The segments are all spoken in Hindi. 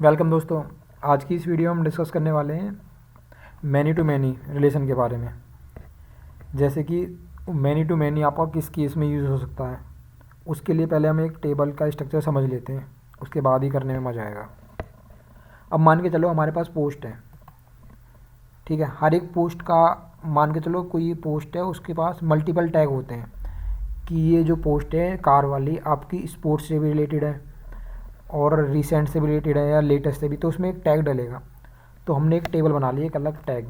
वेलकम दोस्तों। आज की इस वीडियो में हम डिस्कस करने वाले हैं मैनी टू मैनी रिलेशन के बारे में। जैसे कि मैनी टू मैनी आपका किस केस में यूज़ हो सकता है, उसके लिए पहले हम एक टेबल का स्ट्रक्चर समझ लेते हैं, उसके बाद ही करने में मज़ा आएगा। अब मान के चलो हमारे पास पोस्ट है, ठीक है। हर एक पोस्ट का मान के चलो कोई पोस्ट है, उसके पास मल्टीपल टैग होते हैं कि ये जो पोस्ट है कार वाली आपकी स्पोर्ट्स से भी रिलेटेड है और रिसेंट से भी रिलेटेड है या लेटेस्ट से भी, तो उसमें एक टैग डलेगा। तो हमने एक टेबल बना ली, एक अलग टैग।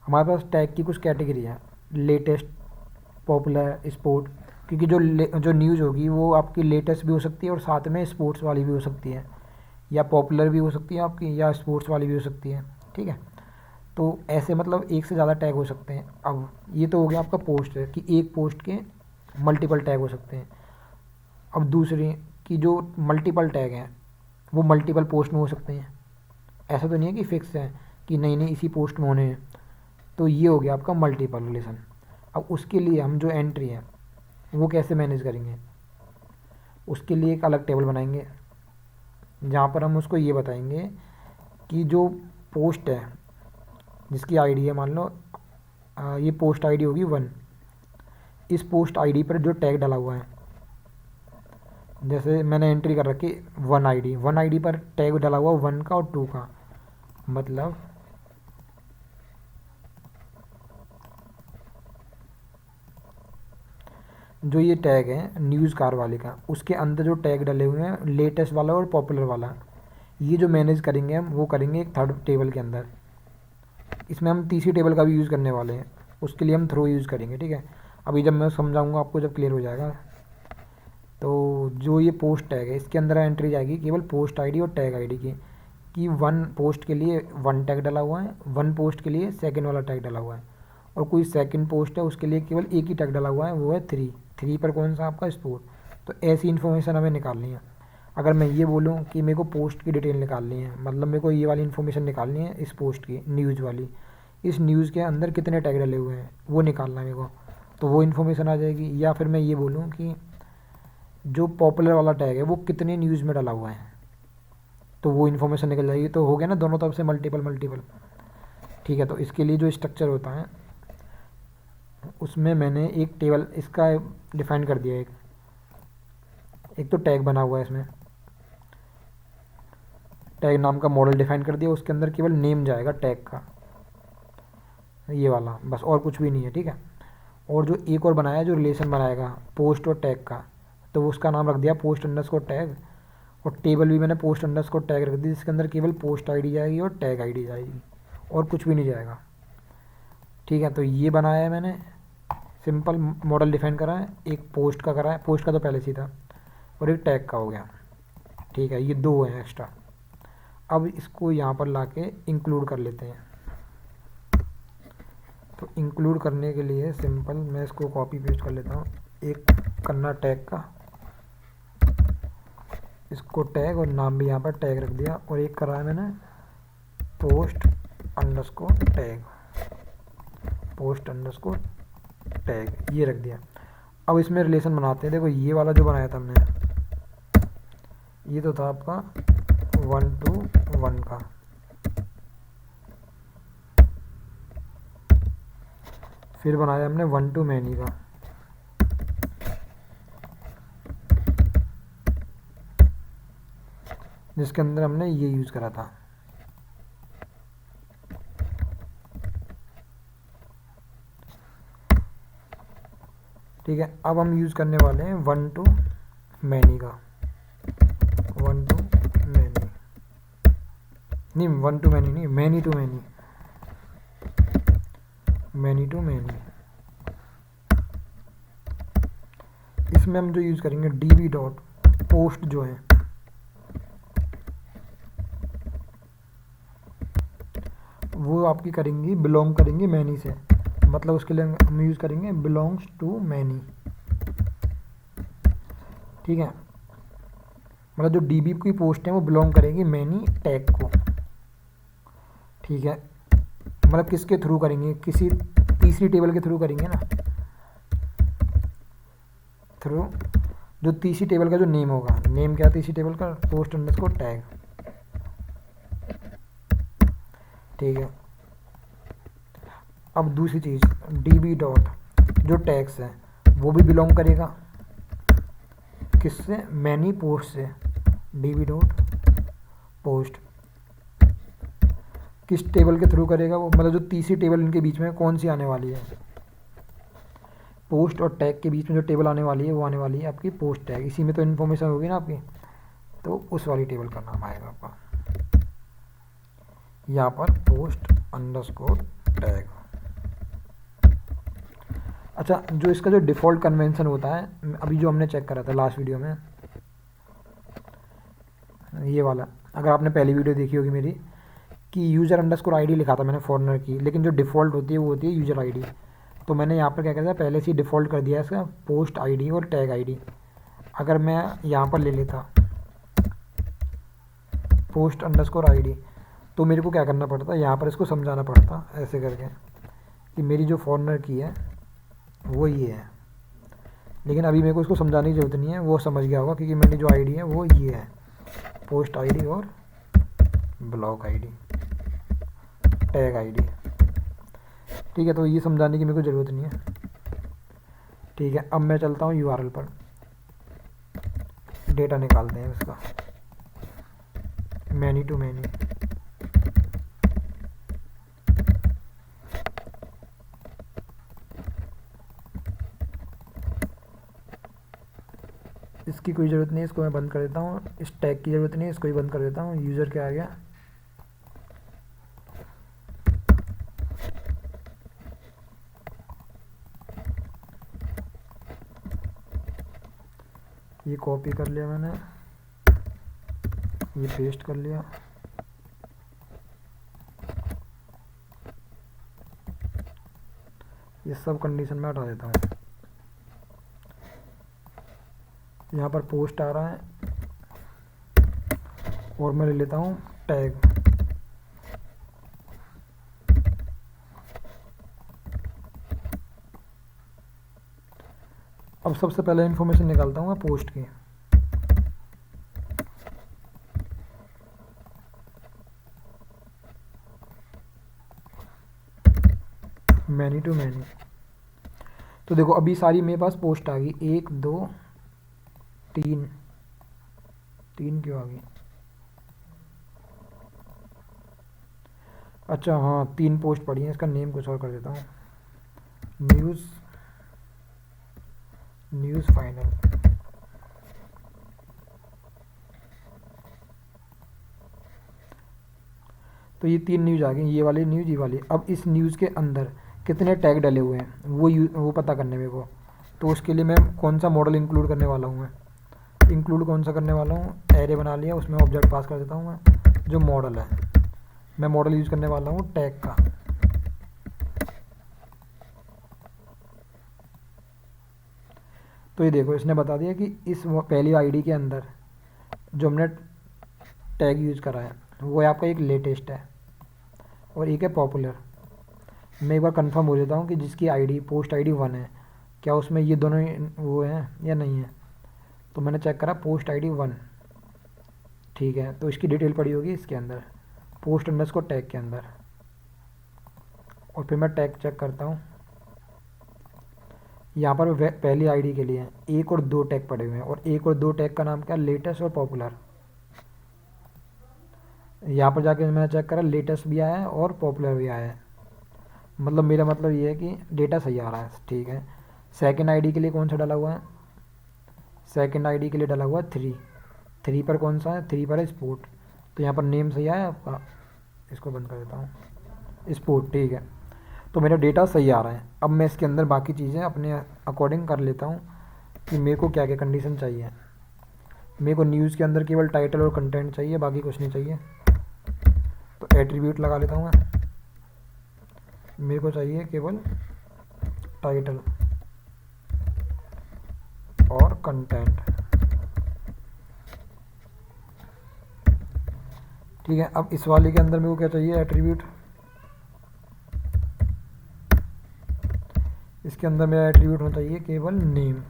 हमारे पास टैग की कुछ कैटेगरी है, लेटेस्ट, पॉपुलर, स्पोर्ट। क्योंकि जो न्यूज़ होगी वो आपकी लेटेस्ट भी हो सकती है और साथ में स्पोर्ट्स वाली भी हो सकती है, या पॉपुलर भी हो सकती है आपकी, या स्पोर्ट्स वाली भी हो सकती है, ठीक है। तो ऐसे मतलब एक से ज़्यादा टैग हो सकते हैं। अब ये तो हो गया आपका पोस्ट है कि एक पोस्ट के मल्टीपल टैग हो सकते हैं। अब दूसरी कि जो मल्टीपल टैग हैं वो मल्टीपल पोस्ट में हो सकते हैं। ऐसा तो नहीं है कि फिक्स है कि नहीं नहीं इसी पोस्ट में होने हैं। तो ये हो गया आपका मल्टीपल रिलेशन। अब उसके लिए हम जो एंट्री है वो कैसे मैनेज करेंगे, उसके लिए एक अलग टेबल बनाएंगे जहाँ पर हम उसको ये बताएंगे कि जो पोस्ट है जिसकी आईडी है, मान लो ये पोस्ट आईडी होगी 1। इस पोस्ट आईडी पर जो टैग डाला हुआ है, जैसे मैंने एंट्री कर रखी 1 आईडी पर टैग डाला हुआ 1 का और 2 का, मतलब जो ये टैग है न्यूज़ कार वाले का, उसके अंदर जो टैग डले हुए हैं लेटेस्ट वाला और पॉपुलर वाला, ये जो मैनेज करेंगे हम वो करेंगे एक थर्ड टेबल के अंदर। इसमें हम तीसरी टेबल का भी यूज़ करने वाले हैं, उसके लिए हम थ्रो यूज़ करेंगे, ठीक है। अभी जब मैं समझाऊंगा आपको, जब क्लियर हो जाएगा। तो जो ये पोस्ट टैग है इसके अंदर एंट्री जाएगी केवल पोस्ट आईडी और टैग आईडी की, कि 1 पोस्ट के लिए 1 टैग डाला हुआ है, 1 पोस्ट के लिए सेकंड वाला टैग डाला हुआ है, और कोई सेकंड पोस्ट है उसके लिए केवल एक ही टैग डाला हुआ है, वो है 3 पर कौन सा आपका स्पोर्ट। तो ऐसी इन्फॉर्मेशन हमें निकालनी है। अगर मैं ये बोलूँ कि मेरे को पोस्ट की डिटेल निकालनी है, मतलब मेरे को ये वाली इन्फॉर्मेशन निकालनी है इस पोस्ट की, न्यूज़ वाली, इस न्यूज़ के अंदर कितने टैग डले हुए हैं वो निकालना है मेरे को, तो वो इन्फॉर्मेशन आ जाएगी। या फिर मैं ये बोलूँ कि जो पॉपुलर वाला टैग है वो कितने न्यूज़ में डाला हुआ है, तो वो इन्फॉर्मेशन निकल जाएगी। तो हो गया ना दोनों तरफ से मल्टीपल मल्टीपल, ठीक है। तो इसके लिए जो स्ट्रक्चर होता है उसमें मैंने एक टेबल इसका डिफाइन कर दिया। एक तो टैग बना हुआ है, इसमें टैग नाम का मॉडल डिफाइन कर दिया, उसके अंदर केवल नेम जाएगा टैग का, ये वाला, बस और कुछ भी नहीं है, ठीक है। और जो एक और बनाया, जो रिलेशन बनाएगा पोस्ट और टैग का, तो उसका नाम रख दिया पोस्ट अंडरस्कोर टैग। और टेबल भी मैंने पोस्ट अंडरस्कोर टैग रख दी, जिसके अंदर केवल पोस्ट आईडी जाएगी और टैग आईडी जाएगी, और कुछ भी नहीं जाएगा, ठीक है। तो ये बनाया है मैंने, सिंपल मॉडल डिफाइन करा है, एक पोस्ट का करा है, पोस्ट का तो पहले से था, और एक टैग का हो गया, ठीक है। ये 2 हैं एक्स्ट्रा। अब इसको यहाँ पर ला के इंक्लूड कर लेते हैं। तो इंक्लूड करने के लिए सिंपल मैं इसको कॉपी पेस्ट कर लेता हूँ। एक करना टैग का, इसको टैग और नाम भी यहाँ पर टैग रख दिया, और एक करा है मैंने post underscore tag, post underscore tag, ये रख दिया। अब इसमें रिलेशन बनाते हैं। देखो ये वाला जो बनाया था हमने, ये तो था आपका 1 to 1 का, फिर बनाया हमने 1 to मैनी का, जिसके अंदर हमने ये यूज़ करा था। ठीक है, अब हम यूज़ करने वाले हैं 1 to मैनी का, 1 to मैनी नहीं, 1 to मैनी नहीं, many to many, many to many. इसमें हम जो यूज़ करेंगे db डॉट पोस्ट जो है वो आपकी करेंगी, बिलोंग करेंगी मैनी से, मतलब उसके लिए हम यूज़ करेंगे बिलोंग्स टू मैनी, ठीक है। मतलब जो db की पोस्ट है वो बिलोंग करेगी मैनी टैग को, ठीक है। मतलब किसके थ्रू करेंगे, किसी तीसरी टेबल के थ्रू करेंगे ना, थ्रू जो तीसरी टेबल का जो नेम होगा, नेम क्या है तीसरी टेबल का, पोस्ट अंडरस्कोर टैग, ठीक है। अब दूसरी चीज़, DB डॉट जो टैग्स है वो भी बिलोंग करेगा किससे, मैनी पोस्ट से। DB डॉट पोस्ट किस टेबल के थ्रू करेगा वो, मतलब जो तीसरी टेबल इनके बीच में कौन सी आने वाली है, पोस्ट और टैग के बीच में जो टेबल आने वाली है वो आने वाली है आपकी पोस्ट टैग। इसी में तो इन्फॉर्मेशन होगी ना आपकी, तो उस वाली टेबल का नाम आएगा आपका यहाँ पर पोस्ट अंडरस्कोर टैग। अच्छा, जो इसका जो डिफ़ॉल्ट कन्वेंशन होता है, अभी जो हमने चेक करा था लास्ट वीडियो में, ये वाला, अगर आपने पहली वीडियो देखी होगी मेरी, कि यूज़र अंडरस्कोर आईडी लिखा था मैंने फॉरनर की, लेकिन जो डिफ़ॉल्ट होती है वो होती है यूज़र आईडी। तो मैंने यहाँ पर क्या किया था, पहले से ही डिफ़ॉल्ट कर दिया इसका पोस्ट आईडी और टैग आईडी। अगर मैं यहाँ पर ले लेता पोस्ट अंडरस्कोर आईडी, तो मेरे को क्या करना पड़ता, यहाँ पर इसको समझाना पड़ता ऐसे करके कि मेरी जो फॉरनर की है वो ये है। लेकिन अभी मेरे को इसको समझाने की ज़रूरत नहीं है, वो समझ गया होगा, क्योंकि मेरी जो आईडी है वो ये है, पोस्ट आईडी और ब्लॉक आईडी, टैग आईडी। ठीक है, तो ये समझाने की मेरे को ज़रूरत नहीं है। ठीक है, अब मैं चलता हूँ URL पर, डेटा निकालते हैं इसका, मैनी टू मैनी। इसकी कोई ज़रूरत नहीं है, इसको मैं बंद कर देता हूँ। इस टैग की ज़रूरत नहीं है, इसको भी बंद कर देता हूँ। यूज़र क्या आ गया, ये कॉपी कर लिया मैंने, ये पेस्ट कर लिया। ये सब कंडीशन में हटा देता हूँ। यहाँ पर पोस्ट आ रहा है और मैं ले लेता हूँ टैग। अब सबसे पहले इन्फॉर्मेशन निकालता हूँ मैं पोस्ट की। मैनी टू मैनी, तो देखो अभी सारी मेरे पास पोस्ट आ गई, 1 2 3, 3 क्यों आ गई, अच्छा हाँ 3 पोस्ट पड़ी हैं। इसका नेम कुछ और कर देता हूँ, न्यूज़ फाइनल। तो ये 3 न्यूज़ आ गई, ये वाली न्यूज़, ये वाली। अब इस न्यूज़ के अंदर कितने टैग डले हुए हैं वो पता करने मेरे को। तो उसके लिए मैं कौन सा मॉडल इंक्लूड करने वाला हूँ, मैं इंक्लूड कौन सा करने वाला हूँ, एरे बना लिया, उसमें ऑब्जेक्ट पास कर देता हूँ मैं। जो मॉडल है, मैं मॉडल यूज़ करने वाला हूँ टैग का। तो ये देखो इसने बता दिया कि इस पहली आईडी के अंदर जो हमने टैग यूज़ करा है वो है आपका एक लेटेस्ट है और एक है पॉपुलर। मैं एक बार कंफर्म हो जाता हूँ कि जिसकी आईडी पोस्ट आईडी 1 है, क्या उसमें ये दोनों वो हैं या नहीं है। तो मैंने चेक करा पोस्ट आईडी 1, ठीक है। तो इसकी डिटेल पड़ी होगी इसके अंदर, पोस्ट अंडरस्कोर टैग के अंदर। और फिर मैं टैग चेक करता हूँ, यहाँ पर पहली आईडी के लिए 1 और 2 टैग पड़े हुए हैं, और 1 और 2 टैग का नाम क्या, लेटेस्ट और पॉपुलर। यहाँ पर जाके मैंने चेक करा, लेटेस्ट भी आया है और पॉपुलर भी आया है। मतलब मेरा मतलब ये है कि डेटा सही आ रहा है, ठीक है। सेकंड आईडी के लिए कौन सा डला हुआ है, सेकंड आईडी के लिए डला हुआ है 3 पर कौन सा है, 3 पर है स्पोर्ट। तो यहाँ पर नेम सही आया आपका, इसको बंद कर देता हूँ, स्पोर्ट, ठीक है। तो मेरा डेटा सही आ रहा है। अब मैं इसके अंदर बाकी चीज़ें अपने अकॉर्डिंग कर लेता हूँ कि मेरे को क्या क्या कंडीशन चाहिए। मेरे को न्यूज़ के अंदर केवल टाइटल और कंटेंट चाहिए, बाकी कुछ नहीं चाहिए। तो एट्रीब्यूट लगा लेता हूँ मैं, मेरे को चाहिए केवल टाइटल और कंटेंट, ठीक है। अब इस वाले के अंदर मेरे को क्या चाहिए, एट्रीब्यूट। इसके अंदर मेरा एट्रीब्यूट होना चाहिए केवल नेम,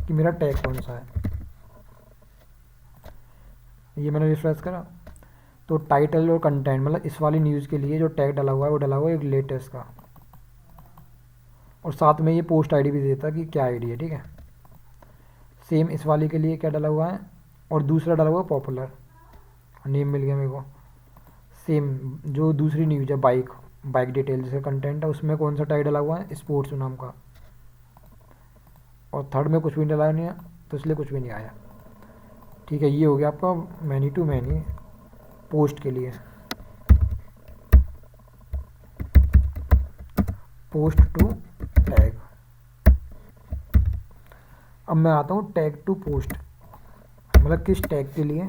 कि मेरा टैग कौन सा है। ये मैंने रिफ्रेश करा, तो टाइटल और कंटेंट मतलब इस वाली न्यूज़ के लिए जो टैग डला हुआ है वो डला हुआ है एक लेटेस्ट का, और साथ में ये पोस्ट आईडी भी देता है कि क्या आईडी है, ठीक है। सेम इस वाली के लिए क्या डला हुआ है, और दूसरा डला हुआ है पॉपुलर, नेम मिल गया मेरे को। सेम जो दूसरी न्यूज़ है बाइक बाइक डिटेल जैसे कंटेंट है, उसमें कौन सा टैग डला हुआ है, स्पोर्ट्स नाम का, और थर्ड में कुछ भी डला नहीं है तो इसलिए कुछ भी नहीं आया, ठीक है। ये हो गया आपका मैनी टू मैनी पोस्ट के लिए, पोस्ट टू टैग। अब मैं आता हूँ टैग टू पोस्ट, मतलब किस टैग के लिए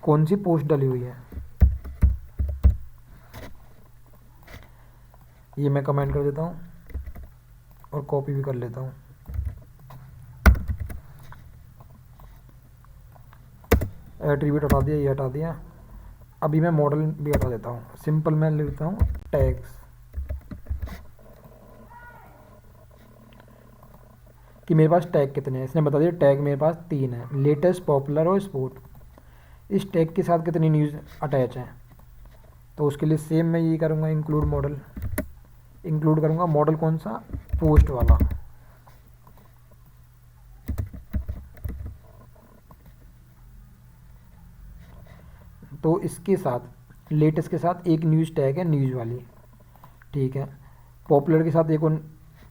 कौन सी पोस्ट डली हुई है, ये मैं कमेंट कर देता हूँ और कॉपी भी कर लेता हूँ। एट्रीब्यूट हटा दिया, ये हटा दिया। अभी मैं मॉडल भी हटा देता हूँ, सिंपल मैं लिखता हूँ टैग्स, कि मेरे पास टैग कितने हैं। इसने बता दिया टैग मेरे पास 3 है, लेटेस्ट, पॉपुलर और स्पोर्ट। इस टैग के साथ कितनी न्यूज़ अटैच हैं, तो उसके लिए सेम मैं ये करूँगा, इंक्लूड मॉडल, इंक्लूड करूँगा मॉडल कौन सा, पोस्ट वाला। तो इसके साथ लेटेस्ट के साथ एक न्यूज़ टैग है न्यूज़ वाली, ठीक है। पॉपुलर के साथ एक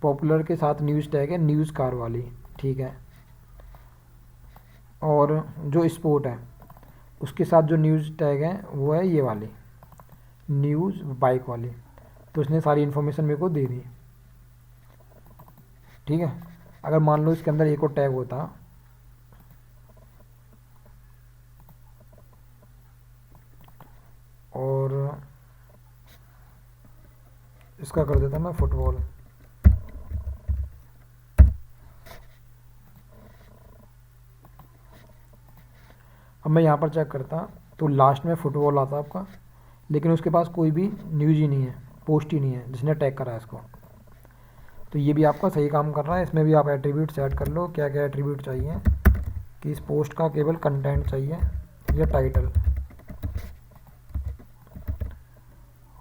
पॉपुलर के साथ न्यूज़ टैग है न्यूज़ कार वाली, ठीक है। और जो स्पोर्ट है उसके साथ जो न्यूज़ टैग है वो है ये वाली न्यूज़ बाइक वाली। तो इसने सारी इन्फॉर्मेशन मेरे को दे दी, ठीक है। अगर मान लो इसके अंदर एक और टैग होता, और इसका कर देता मैं फुटबॉल, अब मैं यहाँ पर चेक करता तो लास्ट में फुटबॉल आता आपका, लेकिन उसके पास कोई भी न्यूज़ ही नहीं है, पोस्ट ही नहीं है जिसने टैग करा है इसको। तो ये भी आपका सही काम कर रहा है। इसमें भी आप एट्रीब्यूट सेट कर लो, क्या क्या एट्रीब्यूट चाहिए, कि इस पोस्ट का केवल कंटेंट चाहिए या टाइटल,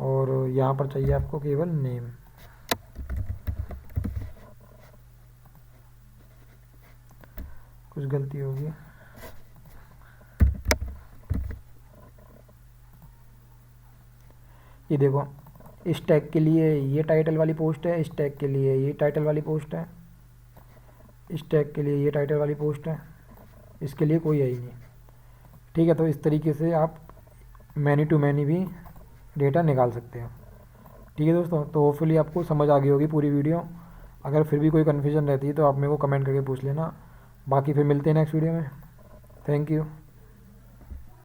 और यहाँ पर चाहिए आपको केवल नेम। कुछ गलती होगी, ये देखो इस टैग के लिए ये टाइटल वाली पोस्ट है, इस टैग के लिए ये टाइटल वाली पोस्ट है, इस टैग के लिए ये टाइटल वाली पोस्ट है, इसके लिए कोई है ही नहीं, ठीक है। तो इस तरीके से आप मैनी टू मैनी भी डेटा निकाल सकते हो, ठीक है दोस्तों। तो होपफुली आपको समझ आ गई होगी पूरी वीडियो। अगर फिर भी कोई कन्फ्यूज़न रहती है तो आप मेरे को कमेंट करके पूछ लेना। बाकी फिर मिलते हैं नेक्स्ट वीडियो में। Thank you.